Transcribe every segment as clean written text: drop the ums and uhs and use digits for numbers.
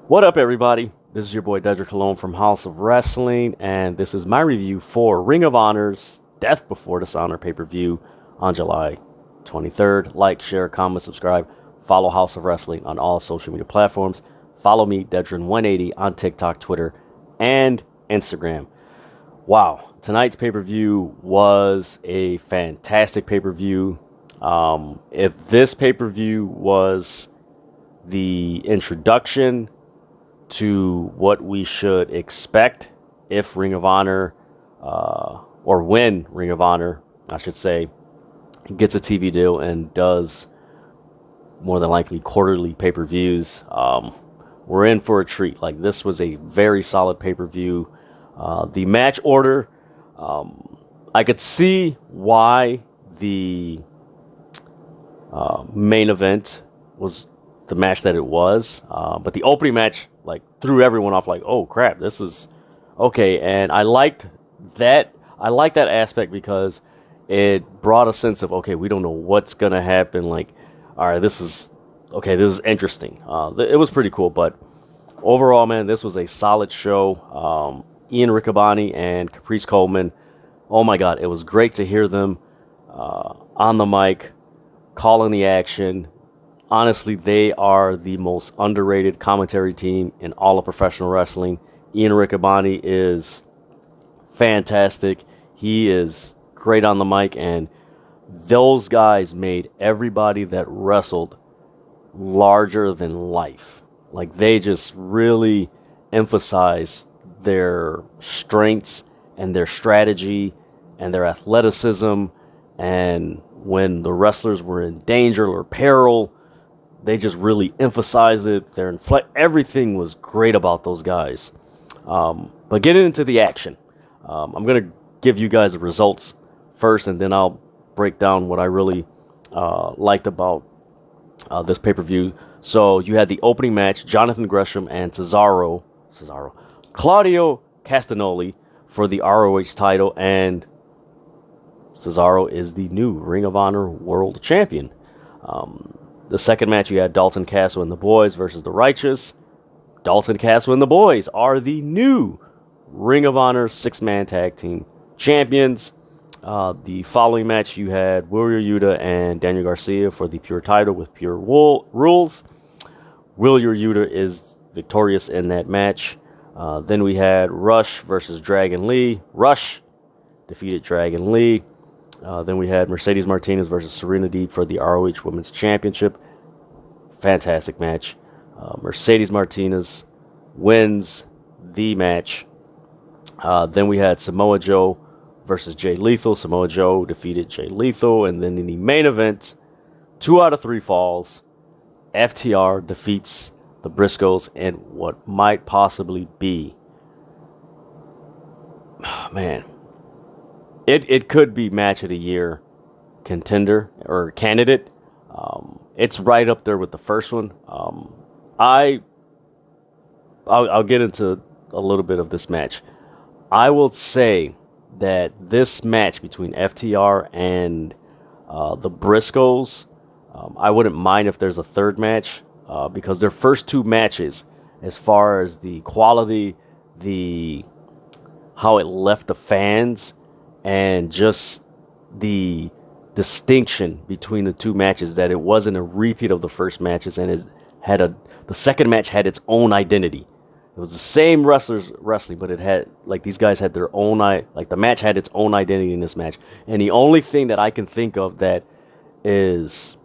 What up, everybody? This is your boy Dedrian from House of Wrestling, and this is my review for Ring of Honor's Death Before Dishonor pay-per-view on July 23rd. Like, share, comment, subscribe. Follow House of Wrestling on all social media platforms. Follow me, Dedrian180, on TikTok, Twitter, and Instagram. Wow, tonight's pay-per-view was a fantastic pay-per-view. If this pay-per-view was the introduction to what we should expect if Ring of Honor, or when Ring of Honor, I should say, gets a TV deal and does more than likely quarterly pay-per-views, we're in for a treat. Like, this was a very solid pay-per-view. The match order, I could see why the main event was the match that it was, but the opening match threw everyone off. Like, oh crap, this is okay. And I liked that aspect because it brought a sense of, okay, we don't know what's gonna happen. Like, all right, this is interesting. It was pretty cool. But overall, man, this was a solid show. Ian Riccaboni and Caprice Coleman, oh my god, it was great to hear them on the mic calling the action. Honestly, they are the most underrated commentary team in all of professional wrestling. Ian Riccaboni is fantastic. He is great on the mic, and those guys made everybody that wrestled larger than life. Like, they just really emphasize their strengths and their strategy and their athleticism. And when the wrestlers were in danger or peril, they just really emphasized it. Everything was great about those guys. But getting into the action, I'm going to give you guys the results first, and then I'll break down what I really liked about this pay-per-view. So you had the opening match, Jonathan Gresham and Claudio Castagnoli for the ROH title, and Cesaro is the new Ring of Honor World Champion. The second match, you had Dalton Castle and the Boys versus the Righteous. Dalton Castle and the Boys are the new Ring of Honor six-man tag team champions. The following match, you had Willow Yuta and Daniel Garcia for the Pure title with Pure Rules. Willow Yuta is victorious in that match. Then we had Rush versus Dragon Lee. Rush defeated Dragon Lee. Then we had Mercedes Martinez versus Serena Deeb for the ROH Women's Championship. Fantastic match. Mercedes Martinez wins the match. Then we had Samoa Joe versus Jay Lethal. Samoa Joe defeated Jay Lethal. And then in the main event, 2 out of 3 falls. FTR defeats the Briscoes in what might possibly be, man, It could be match of the year contender or candidate. It's right up there with the first one. I'll get into a little bit of this match. I will say that this match between FTR and the Briscoes, I wouldn't mind if there's a third match, because their first 2 matches, as far as the quality, how it left the fans, and just the distinction between the 2 matches, that it wasn't a repeat of the first matches, and the second match had its own identity. It was the same wrestlers wrestling, but it had, like, these guys had their own, the match had its own identity in this match. And the only thing that I can think of that is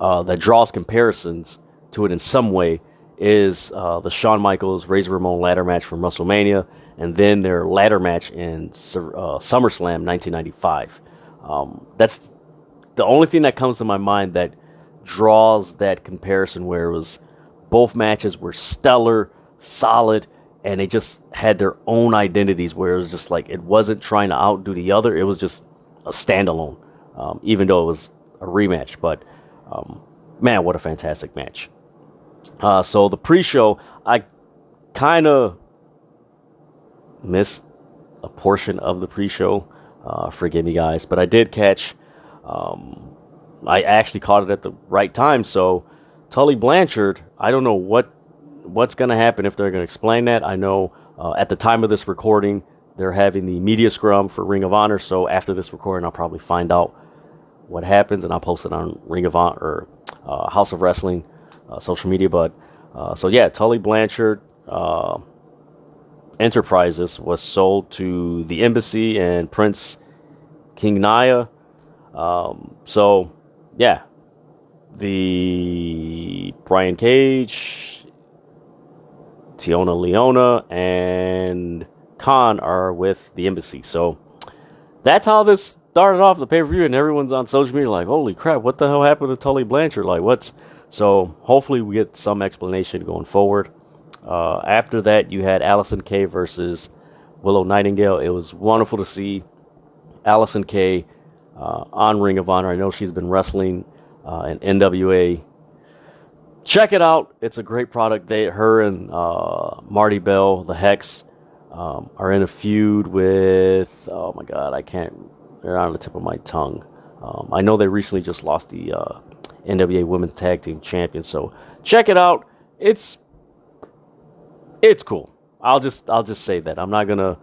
that draws comparisons to it in some way is the Shawn Michaels Razor Ramon ladder match from WrestleMania, and then their ladder match in SummerSlam 1995. That's the only thing that comes to my mind that draws that comparison, where it was both matches were stellar, solid, and they just had their own identities, where it was just like, it wasn't trying to outdo the other. It was just a standalone, even though it was a rematch. But man, what a fantastic match. So the pre-show, I kind of missed a portion of the pre-show. Forgive me, guys, but I did catch. I actually caught it at the right time. So Tully Blanchard, I don't know what what's going to happen if they're going to explain that. I know at the time of this recording, they're having the media scrum for Ring of Honor. So after this recording, I'll probably find out what happens, and I'll post it on Ring of Honor or House of Wrestling social media. But so yeah, Tully Blanchard Enterprises was sold to the Embassy and Prince King Naya. So yeah, the Brian Cage, Tiona Leona, and Khan are with the Embassy. So that's how this started off the pay-per-view, and everyone's on social media like, holy crap, what the hell happened to Tully Blanchard? Like, what's... So hopefully we get some explanation going forward. After that, you had Allison K versus Willow Nightingale. It was wonderful to see Allison K on Ring of Honor. I know she's been wrestling in NWA. Check it out. It's a great product. Her and Marty Bell, the Hex, are in a feud with... Oh my God, I can't... They're on the tip of my tongue. I know they recently just lost the NWA Women's Tag Team Champion. So check it out. It's cool. I'll just say that. I'm not gonna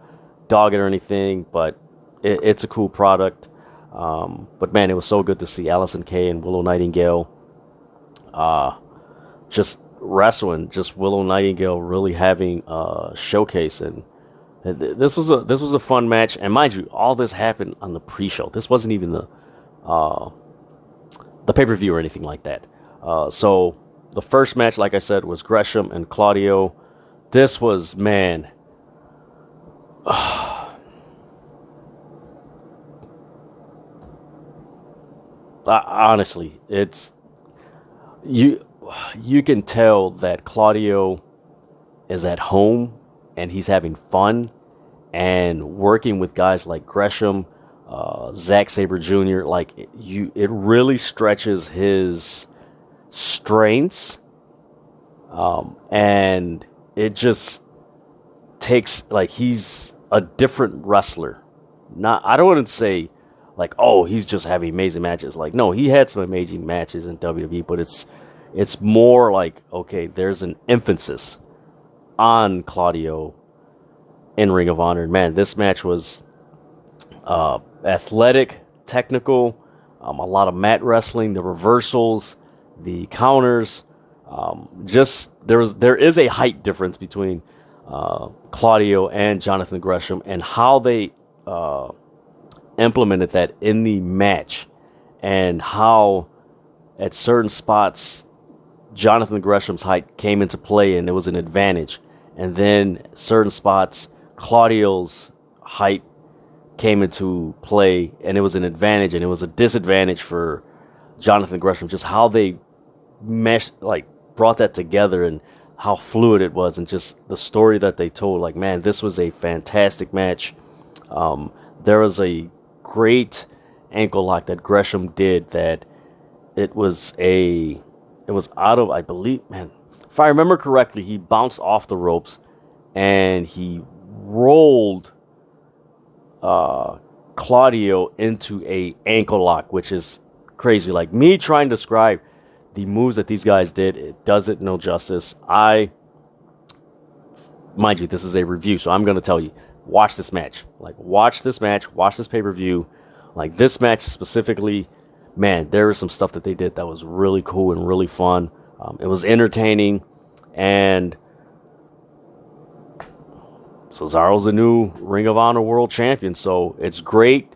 dog it or anything, but it's a cool product. But man, it was so good to see Allison K and Willow Nightingale just wrestling. Just Willow Nightingale really having a showcase, and this was a fun match. And mind you, all this happened on the pre-show. This wasn't even the pay-per-view or anything like that. So the first match, like I said, was Gresham and Claudio. This was, man, honestly, it's you can tell that Claudio is at home and he's having fun and working with guys like Gresham, Zack Sabre Jr. Like it really stretches his strengths, and it just takes, like, he's a different wrestler. I don't want to say like, oh, he's just having amazing matches. Like, no, he had some amazing matches in WWE, but it's more like, okay, there's an emphasis on Claudio in Ring of Honor. Man, this match was athletic, technical, a lot of mat wrestling, the reversals, the counters. Just there is a height difference between Claudio and Jonathan Gresham, and how they implemented that in the match, and how at certain spots Jonathan Gresham's height came into play and it was an advantage, and then certain spots Claudio's height came into play and it was an advantage, and it was a disadvantage for Jonathan Gresham. Just how they meshed, like, brought that together, and how fluid it was, and just the story that they told. Like, man, this was a fantastic match. There was a great ankle lock that Gresham did that it was out of, I believe, man, if I remember correctly, he bounced off the ropes and he rolled Claudio into a ankle lock, which is crazy. Like, me trying to describe the moves that these guys did, it doesn't no justice. Mind you, this is a review, so I'm going to tell you, watch this match. Like, watch this match, watch this pay-per-view. Like, this match specifically, man, there was some stuff that they did that was really cool and really fun. It was entertaining, and Cesaro's the new Ring of Honor World Champion, so it's great.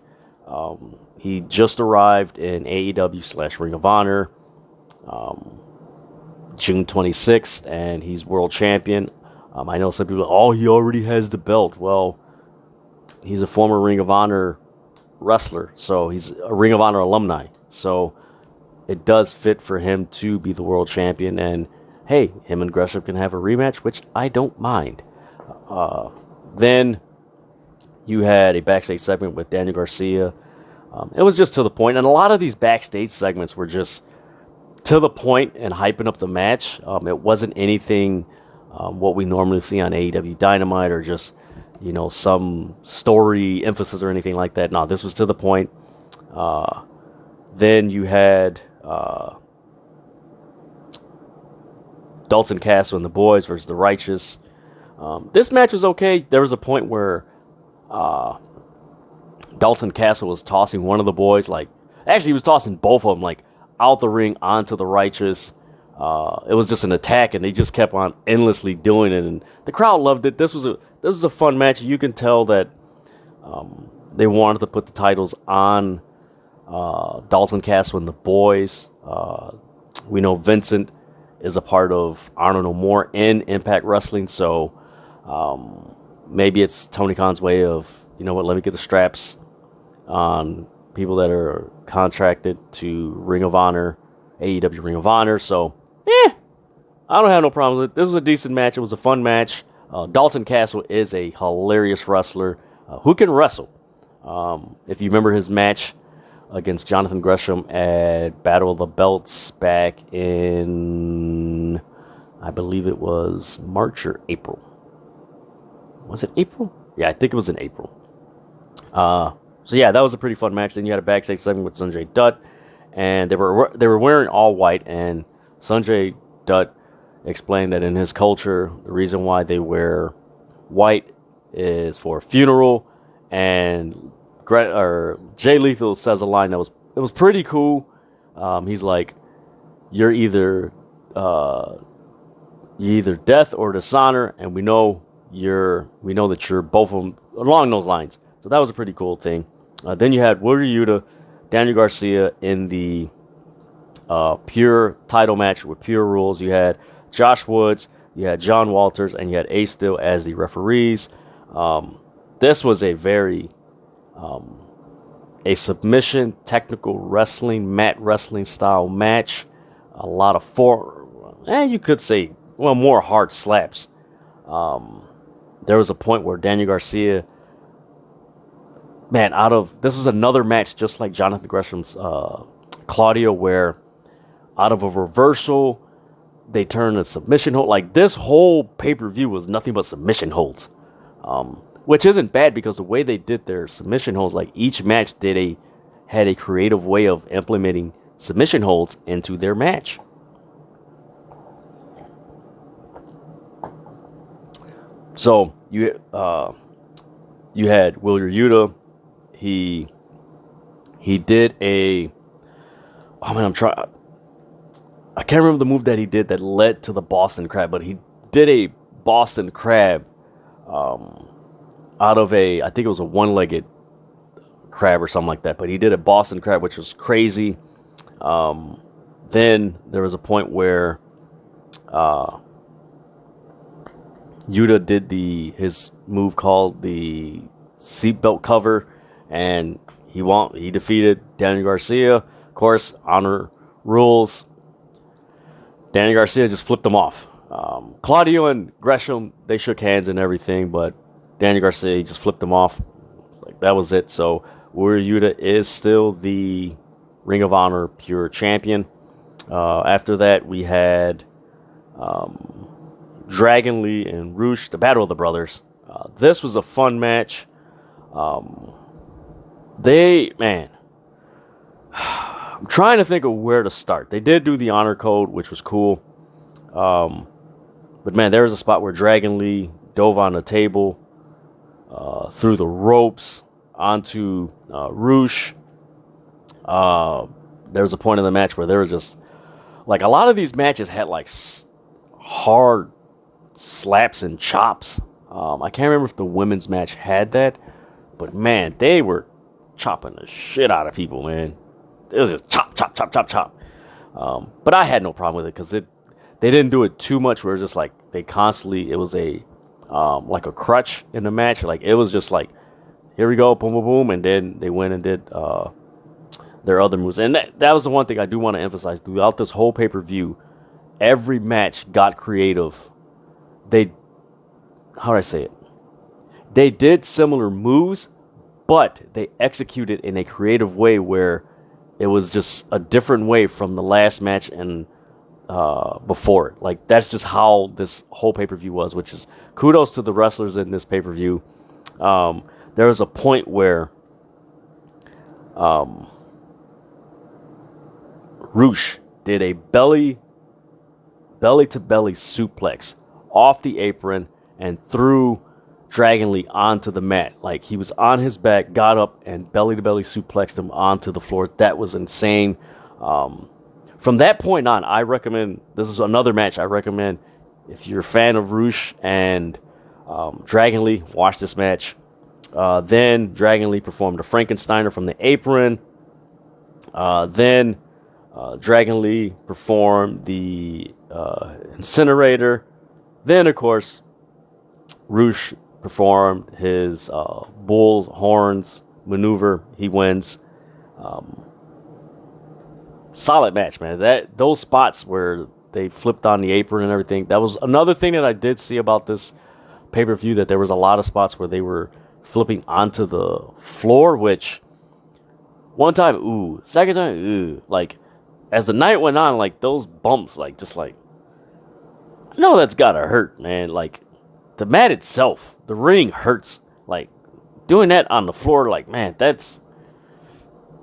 He just arrived in AEW / Ring of Honor June 26th, and he's World Champion. I know some people, oh, he already has the belt. Well, he's a former Ring of Honor wrestler, so he's a Ring of Honor alumni. So it does fit for him to be the World Champion, and hey, him and Gresham can have a rematch, which I don't mind. Then you had a backstage segment with Daniel Garcia. It was just to the point, and a lot of these backstage segments were just to the point and hyping up the match. It wasn't anything what we normally see on AEW Dynamite, or just, you know, some story emphasis or anything like that. No, this was to the point. Then you had Dalton Castle and the Boys versus the Righteous. This match was okay. There was a point where Dalton Castle was tossing one of the boys, like, actually he was tossing both of them, like, out the ring onto the Righteous. It was just an attack, and they just kept on endlessly doing it, and the crowd loved it. This was a fun match. You can tell that they wanted to put the titles on Dalton Castle and the Boys. We know Vincent is a part of Honor No More in Impact Wrestling, so maybe it's Tony Khan's way of, you know what, let me get the straps on people that are contracted to Ring of Honor, AEW Ring of Honor. So, I don't have no problem with it. This was a decent match. It was a fun match. Dalton Castle is a hilarious wrestler who can wrestle. If you remember his match against Jonathan Gresham at Battle of the Belts back in, I believe it was March or April. Was it April? Yeah, I think it was in April. So yeah, that was a pretty fun match. Then you had a backstage segment with Sanjay Dutt, and they were wearing all white. And Sanjay Dutt explained that in his culture, the reason why they wear white is for a funeral. And Jay Lethal says a line that was pretty cool. He's like, "You're either death or dishonor," and we know that you're both of them, along those lines. So that was a pretty cool thing. Then you had Willow Yuta, Daniel Garcia in the pure title match with pure rules. You had Josh Woods, you had John Walters, and you had Ace Steel as the referees. This was a very a submission, technical wrestling, mat wrestling style match. A lot of you could say, more hard slaps. There was a point where Daniel Garcia, this was another match just like Jonathan Gresham's Claudio, where out of a reversal, they turned a submission hold. Like, this whole pay-per-view was nothing but submission holds. Which isn't bad, because the way they did their submission holds, like, each match had a creative way of implementing submission holds into their match. So you had Willow Yuta. He did a, I can't remember the move that he did that led to the Boston Crab, but he did a Boston Crab out of I think it was a one-legged crab or something like that, but he did a Boston Crab, which was crazy. Then there was a point where Yuta did his move called the seatbelt cover, and he defeated Daniel Garcia. Of course, Honor rules. Daniel Garcia just flipped him off. Claudio and Gresham, they shook hands and everything, but Daniel Garcia just flipped him off. Like, that was it. So Willow Yuta is still the Ring of Honor Pure Champion. After that, we had Dragon Lee and Roosh, the Battle of the Brothers. This was a fun match. I'm trying to think of where to start. They did do the honor code, which was cool. But man, there was a spot where Dragon Lee dove on the table, through the ropes onto Roosh. There was a point in the match where there was just, like, a lot of these matches had like hard slaps and chops. I can't remember if the women's match had that, but man, they were chopping the shit out of people, man. It was just chop, chop, chop, chop, chop. But I had no problem with it, because they didn't do it too much, where it was just like it was a like a crutch in the match. Like, it was just like, here we go, boom, boom, boom, and then they went and did their other moves. And that was the one thing I do want to emphasize throughout this whole pay-per-view. Every match got creative. How do I say it? They did similar moves, but they executed in a creative way where it was just a different way from the last match and before it. Like, that's just how this whole pay-per-view was, which is kudos to the wrestlers in this pay-per-view. There was a point where Roosh did a belly belly-to-belly suplex off the apron and threw Dragon Lee onto the mat. Like, he was on his back, got up, and belly-to-belly suplexed him onto the floor. That was insane. From that point on, I recommend, this is another match I recommend, if you're a fan of Roosh and Dragon Lee, watch this match. Then Dragon Lee performed a Frankensteiner from the apron. Then Dragon Lee performed the Incinerator. Then, of course, Roosh performed his bull's horns maneuver. He wins. Solid match, man. Those spots where they flipped on the apron and everything, that was another thing that I did see about this pay-per-view, that there was a lot of spots where they were flipping onto the floor, which one time, ooh. Second time, ooh. Like, as the night went on, like, those bumps, like, just like, I know that's gotta hurt, man. Like, the mat itself, the ring hurts. Like, doing that on the floor, like, man, that's,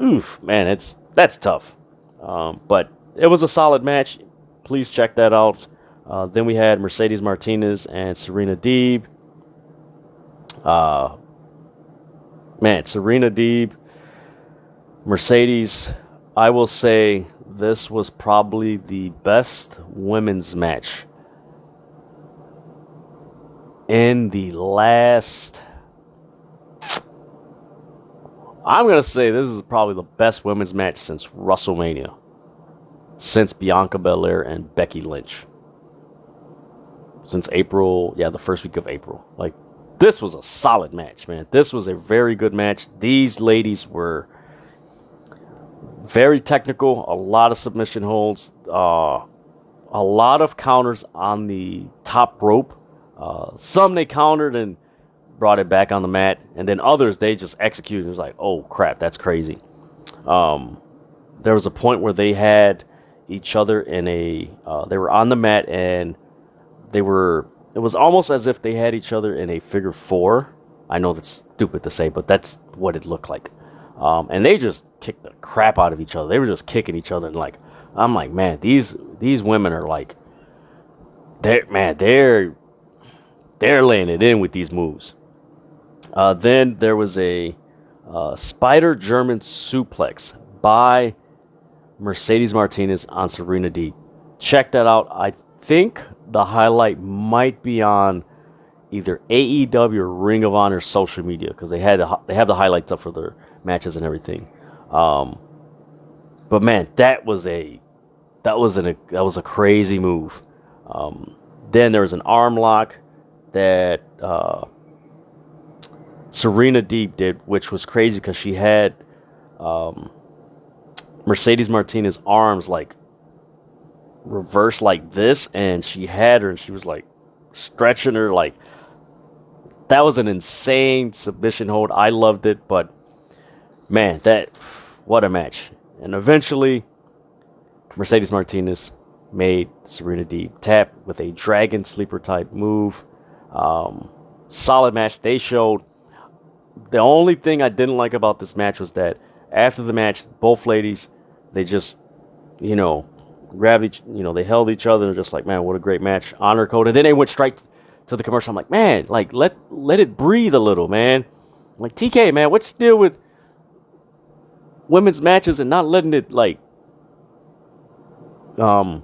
oof, man, that's tough. But it was a solid match. Please check that out. Then we had Mercedes Martinez and Serena Deeb. Man, Serena Deeb, Mercedes, I will say this was probably the best women's match in the last... I'm going to say this is probably the best women's match since WrestleMania. Since Bianca Belair and Becky Lynch. Since April, the first week of April. Like, this was a solid match, man. This was a very good match. These ladies were very technical. A lot of submission holds. A lot of counters on the top rope. Some they countered and brought it back on the mat. And then others, they just executed. It was like, oh, crap, that's crazy. There was a point where they had each other in a... they were on the mat and they were... It was almost as if they had each other in a figure four. I know that's stupid to say, but that's what it looked like. And they just kicked the crap out of each other. They were just kicking each other. And like, I'm like, man, these women are like... They're laying it in with these moves. Then there was a Spider German suplex by Mercedes Martinez on Serena Deeb. Check that out. I think the highlight might be on either AEW or Ring of Honor social media, because they have the highlights up for their matches and everything. But man, that was a crazy move. Then there was an arm lock that Serena Deeb did, which was crazy because she had Mercedes Martinez's arms like reversed like this, and she had her and she was like stretching her. Like, that was an insane submission hold. I loved it, but man, what a match. And eventually Mercedes Martinez made Serena Deeb tap with a dragon sleeper type move. Solid match. They showed... The only thing I didn't like about this match was that after the match, both ladies, they just, grabbed they held each other and just like, man, what a great match. Honor code. And then they went straight to the commercial. I'm like, man, like, let it breathe a little, man. I'm like, TK, man, what's the deal with women's matches and not letting it, like, letting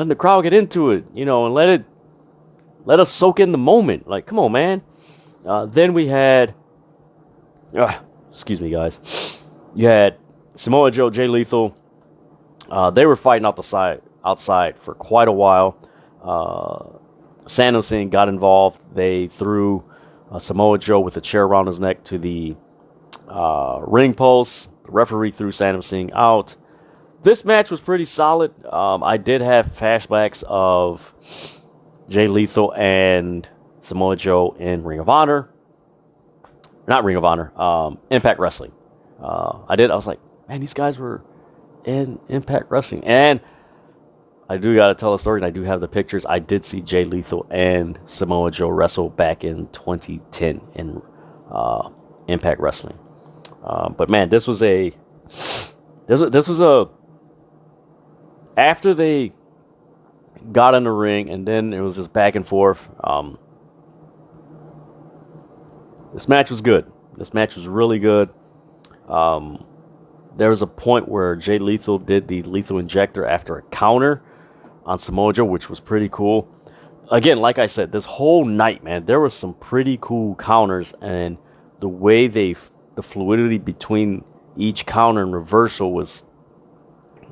the crowd get into it, and let us soak in the moment. Like, come on, man. Then we had, excuse me, guys. You had Samoa Joe, Jay Lethal. They were fighting outside for quite a while. Sandom Singh got involved. They threw Samoa Joe with a chair around his neck to the ring post. The referee threw Sandom Singh out. This match was pretty solid. I did have flashbacks of Jay Lethal and Samoa Joe in Ring of Honor. Not Ring of Honor. Impact Wrestling. I was like, man, these guys were in Impact Wrestling. And I do got to tell a story, and I do have the pictures. I did see Jay Lethal and Samoa Joe wrestle back in 2010 in Impact Wrestling. But man, this was a after they got in the ring, and then it was just back and forth. This match was good. This match was really good. There was a point where Jay Lethal did the lethal injector after a counter on Samoa Joe, which was pretty cool. Again, like I said, this whole night, man, there was some pretty cool counters, and the way the fluidity between each counter and reversal was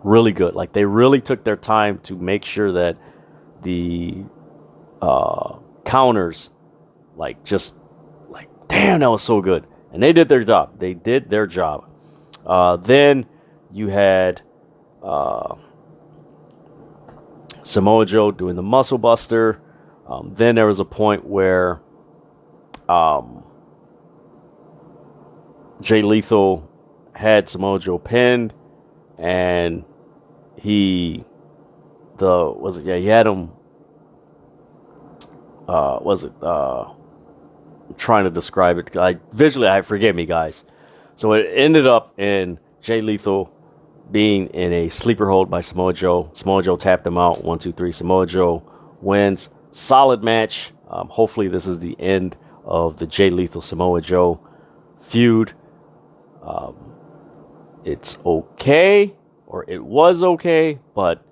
really good. Like, they really took their time to make sure that the counters, like, just like, damn, that was so good. And they did their job. They did their job. Then you had Samoa Joe doing the Muscle Buster. Then there was a point where Jay Lethal had Samoa Joe pinned, and he had him. I'm trying to describe it. Forgive me, guys. So it ended up in Jay Lethal being in a sleeper hold by Samoa Joe. Samoa Joe tapped him out. 1, 2, 3. Samoa Joe wins. Solid match. Hopefully this is the end of the Jay Lethal Samoa Joe feud. It's okay, or it was okay, but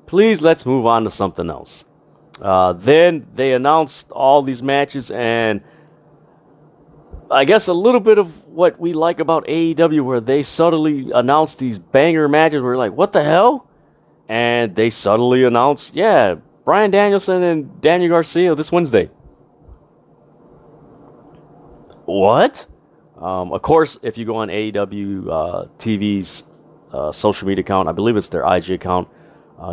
please let's move on to something else. Then they announced all these matches, and I guess a little bit of what we like about AEW, where they subtly announced these banger matches. We're like, what the hell? And they subtly announced, yeah, Bryan Danielson and Daniel Garcia this Wednesday. What? Of course, if you go on AEW TV's social media account, I believe it's their IG account,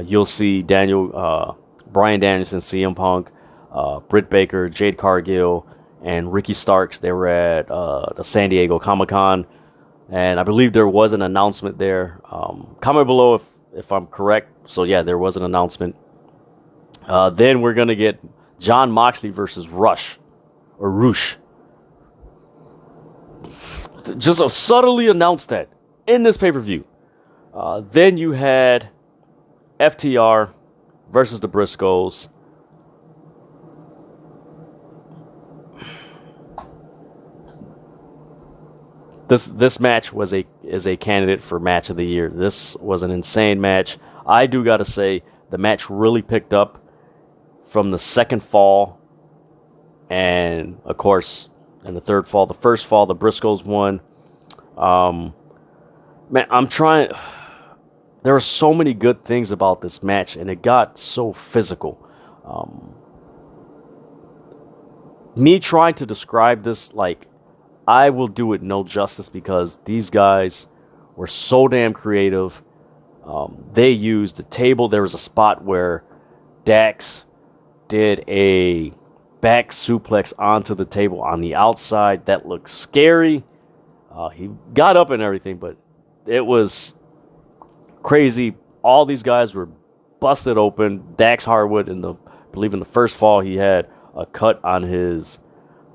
you'll see Bryan Danielson, CM Punk, Britt Baker, Jade Cargill, and Ricky Starks. They were at the San Diego Comic-Con, and I believe there was an announcement there. Comment below if I'm correct. So yeah, there was an announcement. Then we're gonna get Jon Moxley versus Rush. Just subtly announced that in this pay-per-view. Then you had FTR versus the Briscoes. This match is a candidate for match of the year. This was an insane match. I do gotta say, the match really picked up from the second fall, and of course, in the third fall. The first fall, the Briscoes won. Man, I'm trying. There are so many good things about this match, and it got so physical. Me trying to describe this, like, I will do it no justice, because these guys were so damn creative. They used the table. There was a spot where Dax did a back suplex onto the table on the outside. That looked scary. He got up and everything, but it was crazy. All these guys were busted open. Dax Harwood, I believe in the first fall, he had a cut on his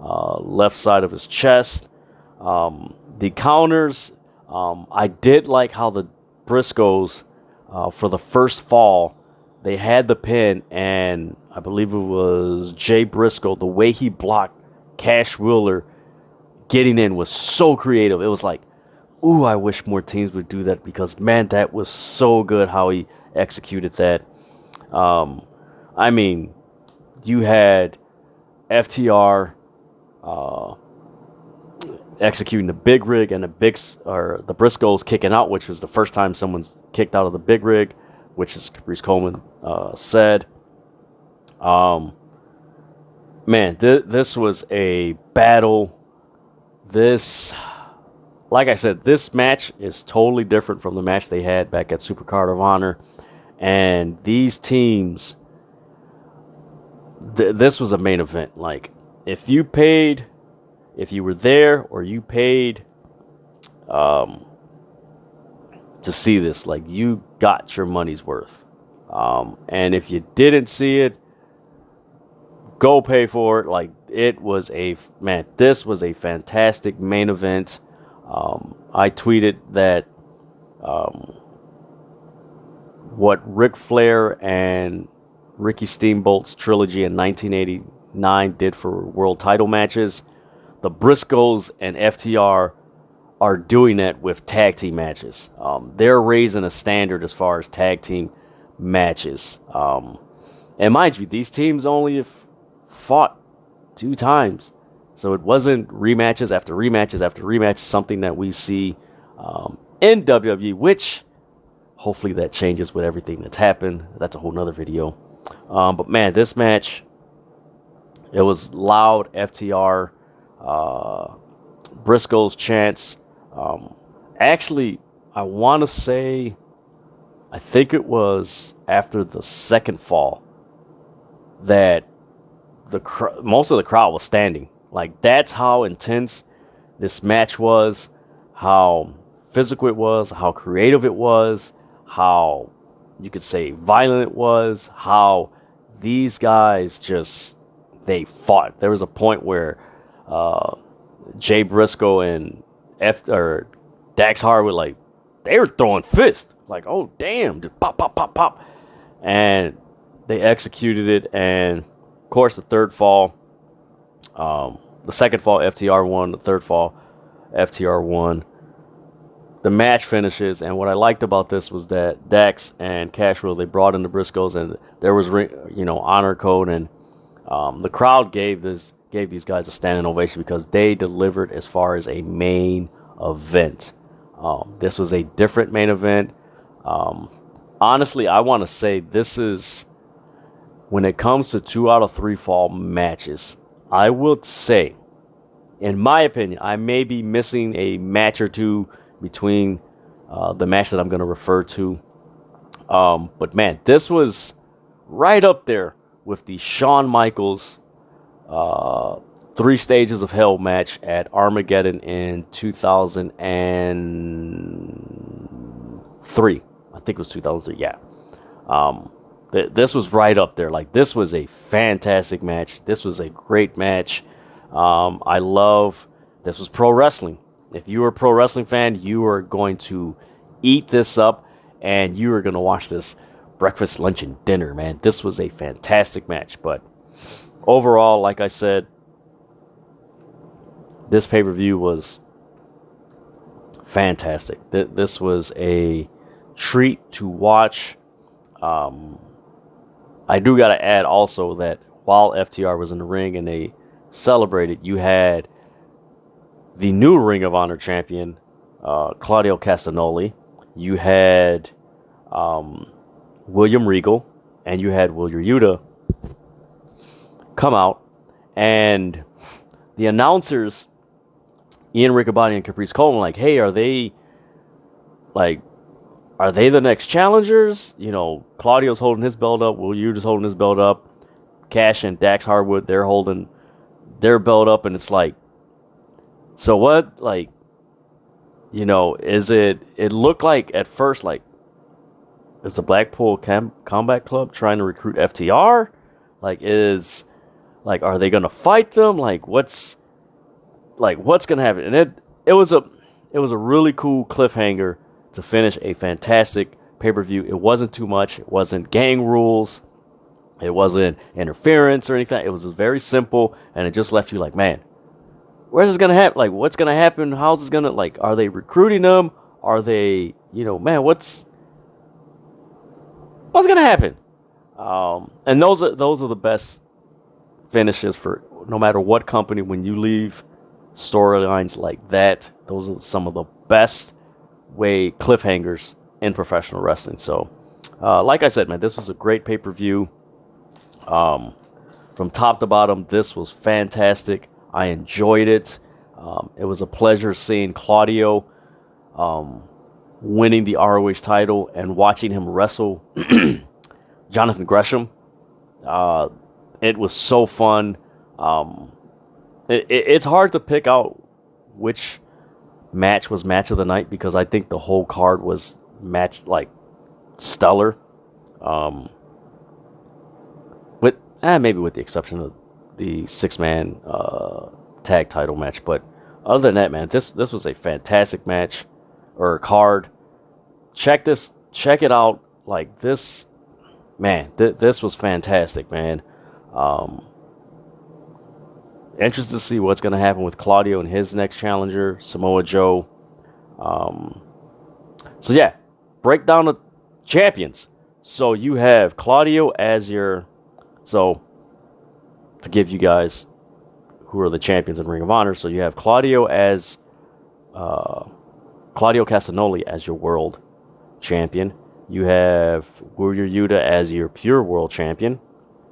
left side of his chest. The counters, I did like how the Briscoes, for the first fall, they had the pin, and I believe it was Jay Briscoe, the way he blocked Cash Wheeler getting in was so creative. It was like, ooh, I wish more teams would do that, because, man, that was so good how he executed that. I mean, you had FTR executing the big rig, and the Briscoes kicking out, which was the first time someone's kicked out of the big rig, which is Caprice Coleman said. Man, this was a battle. Like I said, this match is totally different from the match they had back at Supercard of Honor. And these teams, this was a main event. Like, if you were there, or you paid to see this, like, you got your money's worth. And if you didn't see it, go pay for it. Like, this was a fantastic main event. I tweeted that what Ric Flair and Ricky Steamboat's trilogy in 1989 did for world title matches, the Briscoes and FTR are doing that with tag team matches. They're raising a standard as far as tag team matches. And mind you, these teams only have fought 2 times. So it wasn't rematches after rematches after rematches, something that we see in WWE, which hopefully that changes with everything that's happened. That's a whole nother video. But man, this match, it was loud. FTR, Briscoes chants. Actually, I want to say, I think it was after the second fall that most of the crowd was standing. Like, that's how intense this match was, how physical it was, how creative it was, how you could say violent it was, how these guys just, they fought. There was a point where Jay Briscoe and Dax Harwood, like, they were throwing fists. Like, oh, damn, just pop, pop, pop, pop. And they executed it. And, of course, the third fall, the second fall, FTR won. The third fall, FTR won. The match finishes, and what I liked about this was that Dax and Cashwell, they brought in the Briscoes, and there was, honor code, and the crowd gave these guys a standing ovation because they delivered as far as a main event. This was a different main event. Honestly, I want to say this is, when it comes to 2 out of 3 fall matches, I would say, in my opinion, I may be missing a match or two between the match that I'm going to refer to. But man, this was right up there with the Shawn Michaels 3 Stages of Hell match at Armageddon in 2003. I think it was 2003, yeah. This was right up there. Like, this was a fantastic match. This was a great match. This was pro wrestling. If you were a pro wrestling fan, you are going to eat this up, and you are going to watch this breakfast, lunch, and dinner, man. This was a fantastic match. But overall, like I said, this pay-per-view was fantastic. This was a treat to watch. I do got to add also that while FTR was in the ring and they celebrated, you had the new Ring of Honor champion, Claudio Castagnoli. You had William Regal, and you had Wheeler Yuta come out, and the announcers, Ian Riccaboni and Caprice Coleman, like, hey, are they the next challengers? Claudio's holding his belt up, Wheeler Yuta's holding his belt up, Cash and Dax Harwood, they're holding their belt up, and it's like, so what, is it looked like at first, like, is the Blackpool Combat Club trying to recruit FTR? Are they going to fight them? What's going to happen? And it was a really cool cliffhanger to finish a fantastic pay-per-view. It wasn't too much. It wasn't gang rules. It wasn't interference or anything. It was just very simple, and it just left you like, man, where's this going to happen? What's going to happen? How's this going to, are they recruiting them? Are they, man, what's going to happen? And those are the best finishes for no matter what company. When you leave storylines like that, those are some of the best cliffhangers in professional wrestling. So, like I said, man, this was a great pay-per-view. From top to bottom, this was fantastic. I enjoyed it. It was a pleasure seeing Claudio winning the ROH title and watching him wrestle Jonathan Gresham. It was so fun. It's hard to pick out which match was match of the night because I think the whole card was stellar. Maybe with the exception of the 6-man tag title match, but other than that, man, this was a fantastic match or card. Check it out. like this, man, this was fantastic, man. Interested to see what's going to happen with Claudio and his next challenger, Samoa Joe. So yeah, break down the champions. So you have Claudio as your, so to give you guys who are the champions in Ring of Honor. So you have Claudio as, Claudio Castagnoli as your world champion. You have Warrior Yuta as your pure world champion.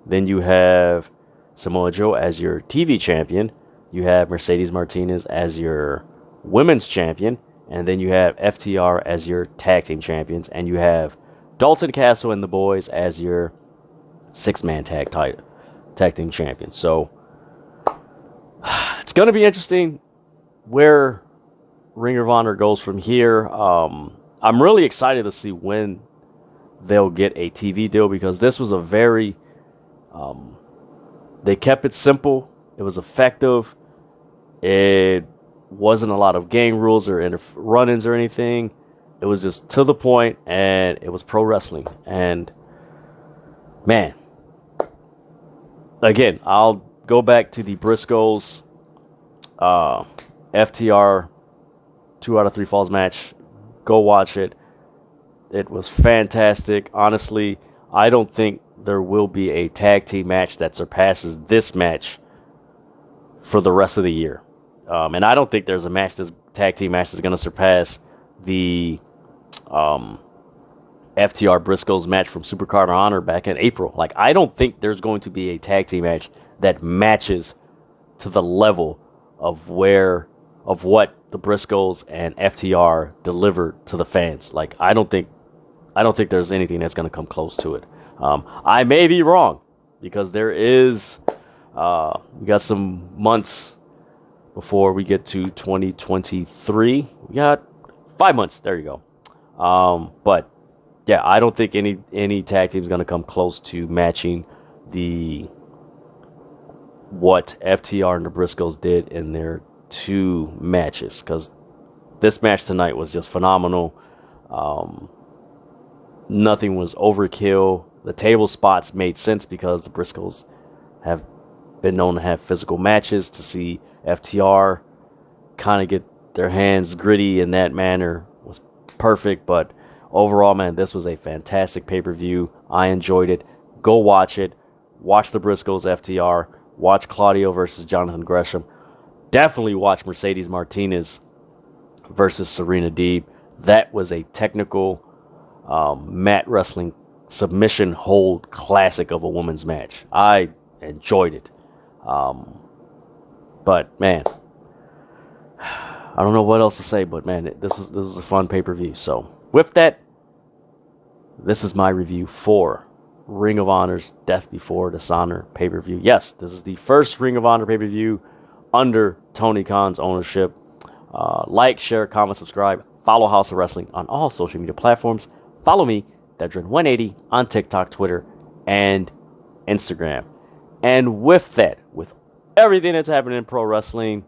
Then you have Samoa Joe as your TV champion. You have Mercedes Martinez as your women's champion. And then you have FTR as your tag team champions. And you have Dalton Castle and the boys as your six-man tag team champions. So it's going to be interesting where Ring of Honor goes from here. I'm really excited to see when they'll get a TV deal, because this was a very, they kept it simple. It was effective. It wasn't a lot of gang rules or run-ins or anything. It was just to the point, and it was pro wrestling. And man, again, I'll go back to the Briscoes FTR 2 out of 3 falls match. Go watch it. It was fantastic. Honestly, I don't think there will be a tag team match that surpasses this match for the rest of the year. And I don't think there's a match, this tag team match, that's going to surpass the FTR Briscoes match from Supercard of Honor back in April. Like, I don't think there's going to be a tag team match that matches to the level of what the Briscoes and FTR delivered to the fans. Like, I don't think there's anything that's going to come close to it. I may be wrong, because there is we got some months before we get to 2023. We got 5 months. There you go. But yeah, I don't think any tag team is going to come close to matching what FTR and the Briscoes did in their 2 matches, because this match tonight was just phenomenal. Nothing was overkill. The table spots made sense because the Briscoes have been known to have physical matches. To see FTR kind of get their hands gritty in that manner was perfect. But overall, man, this was a fantastic pay-per-view. I enjoyed it. Go watch it. Watch the Briscoes FTR. Watch Claudio versus Jonathan Gresham. Definitely watch Mercedes Martinez versus Serena Deeb. That was a technical mat wrestling submission hold classic of a women's match. I enjoyed it. But man, I don't know what else to say, but man, this was a fun pay-per-view. So with that, this is my review for Ring of Honor's Death Before Dishonor pay-per-view. Yes, this is the first Ring of Honor pay-per-view under Tony Khan's ownership. Like, share, comment, subscribe. Follow House of Wrestling on all social media platforms. Follow me, Dedrian180, on TikTok, Twitter, and Instagram. And with that, with everything that's happening in pro wrestling,